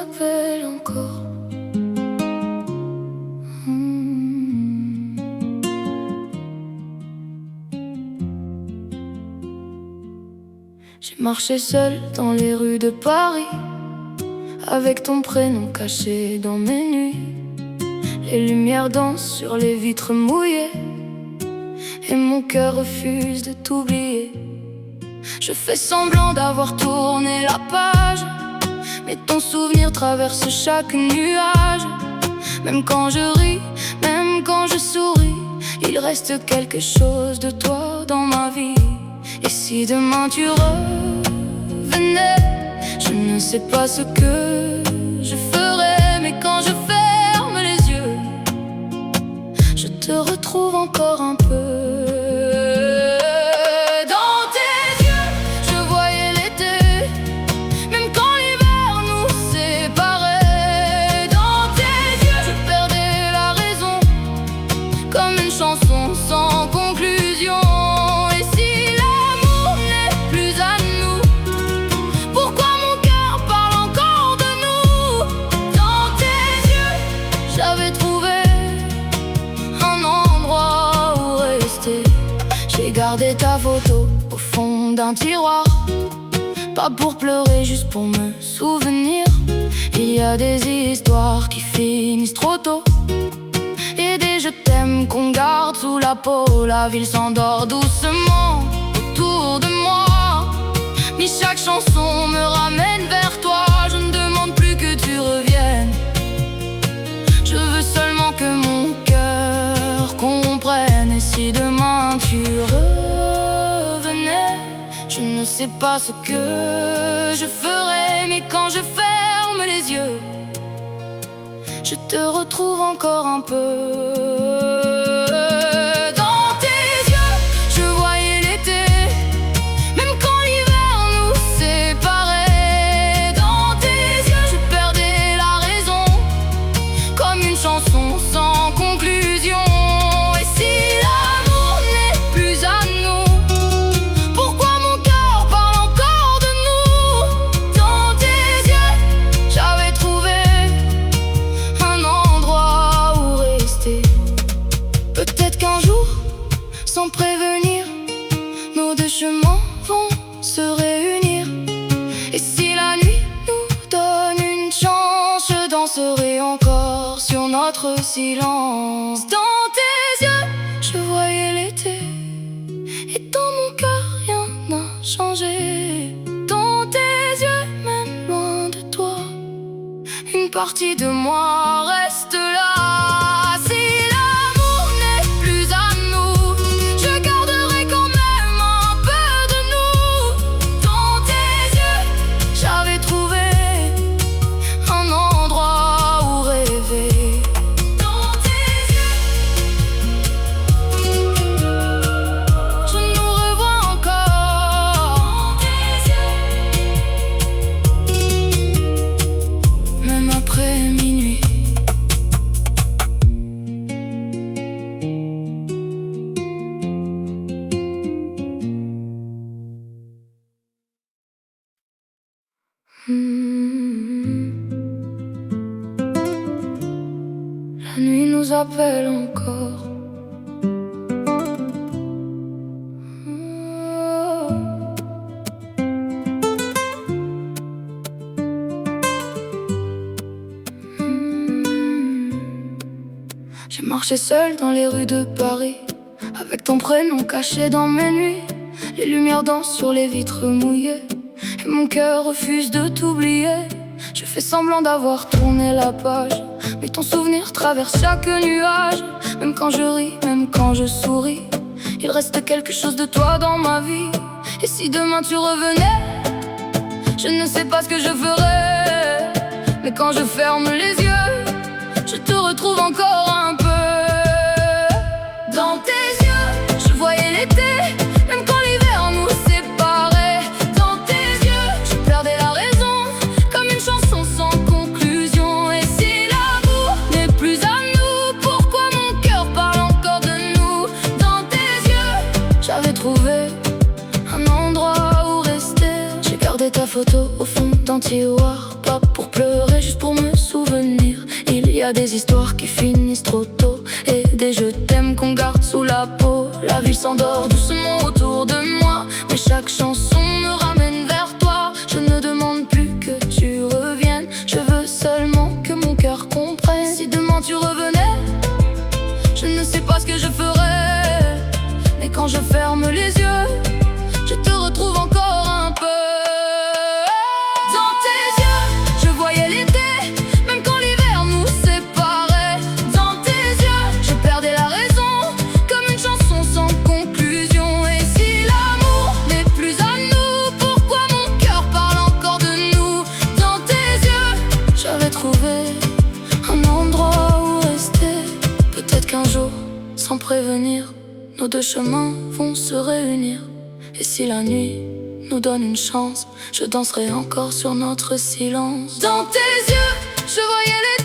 appelle encore. J'ai marché seule dans les rues de Paris, avec ton prénom caché dans mes nuits. Les lumières dansent sur les vitres mouillées, et mon cœur refuse de t'oublier. Je fais semblant d'avoir tourné la page, mais ton souvenir traverse chaque nuage. Même quand je ris, même quand je souris, il reste quelque chose de toi dans ma vie. Et si demain tu revenais, je ne sais pas ce que je ferais, mais quand je ferme les yeux, je te retrouve encore un peu. Dans tes yeux, je voyais l'été, même quand l'hiver nous séparait. Dans tes yeux, je perdais la raison, comme une chanson sans conclusion. J'ai gardé ta photo au fond d'un tiroir, pas pour pleurer, juste pour me souvenir. Il y a des histoires qui finissent trop tôt, et des je t'aime qu'on garde sous la peau. La ville s'endort doucement autour de moi, mais chaque chanson me ramène vers toi. Je ne demande plus que tu reviennes, je veux seulement que mon cœur comprenne. Et si demain tu revenais, je ne sais pas ce que je ferais, mais quand je ferme les yeux, je te retrouve encore un peu. Dans tes yeux, je voyais l'été, même quand l'hiver nous séparait. Dans tes yeux, je perdais la raison, comme une chanson sans conclusion. Sans prévenir, nos deux chemins vont se réunir. Et si la nuit nous donne une chance, je danserai encore sur notre silence. Dans tes yeux, je voyais l'été, et dans mon cœur rien n'a changé. Dans tes yeux, même loin de toi, une partie de moi reste là. La nuit nous appelle encore. J'ai marché seule dans les rues de Paris, avec ton prénom caché dans mes nuits. Les lumières dansent sur les vitres mouillées, et mon cœur refuse de t'oublier. Je fais semblant d'avoir tourné la page, mais ton souvenir traverse chaque nuage. Même quand je ris, même quand je souris, il reste quelque chose de toi dans ma vie. Et si demain tu revenais, je ne sais pas ce que je ferais, mais quand je ferme les yeux, je te retrouve encore un peu. Dans tes yeux, je voyais l'été, même quand l'hiver nous séparait. Dans tes yeux, je perdais la raison, comme une chanson sans conclusion. Et si l'amour n'est plus à nous, pourquoi mon cœur parle encore de nous? Dans tes yeux, j'avais trouvé un endroit où rester. J'ai gardé garder ta photo au fond d'un tiroir, pas pour pleurer, juste pour me souvenir. Il y a des histoires qui finissent trop tôt et des je t'aime qu'on garde sous la peau. La ville s'endort doucement autour de moi, mais chaque chanson me ramène vers toi. Je ne demande plus que tu reviennes, je veux seulement que mon cœur comprenne. Si demain tu revenais, je ne sais pas ce que je ferais, mais quand je ferme les yeux, je te retrouve encore un peu. Dans tes yeux, je voyais l'été, même quand l'hiver nous séparait. Dans tes yeux, je perdais la raison, comme une chanson sans conclusion. Et si l'amour n'est plus à nous, pourquoi mon cœur parle encore de nous? Dans tes yeux, j'avais trouvé un endroit où rester. Peut-être qu'un jour, sans prévenir, nos deux chemins vont se réunir. Et si la nuit nous donne une chance, je danserai encore sur notre silence. Dans tes yeux, je voyais les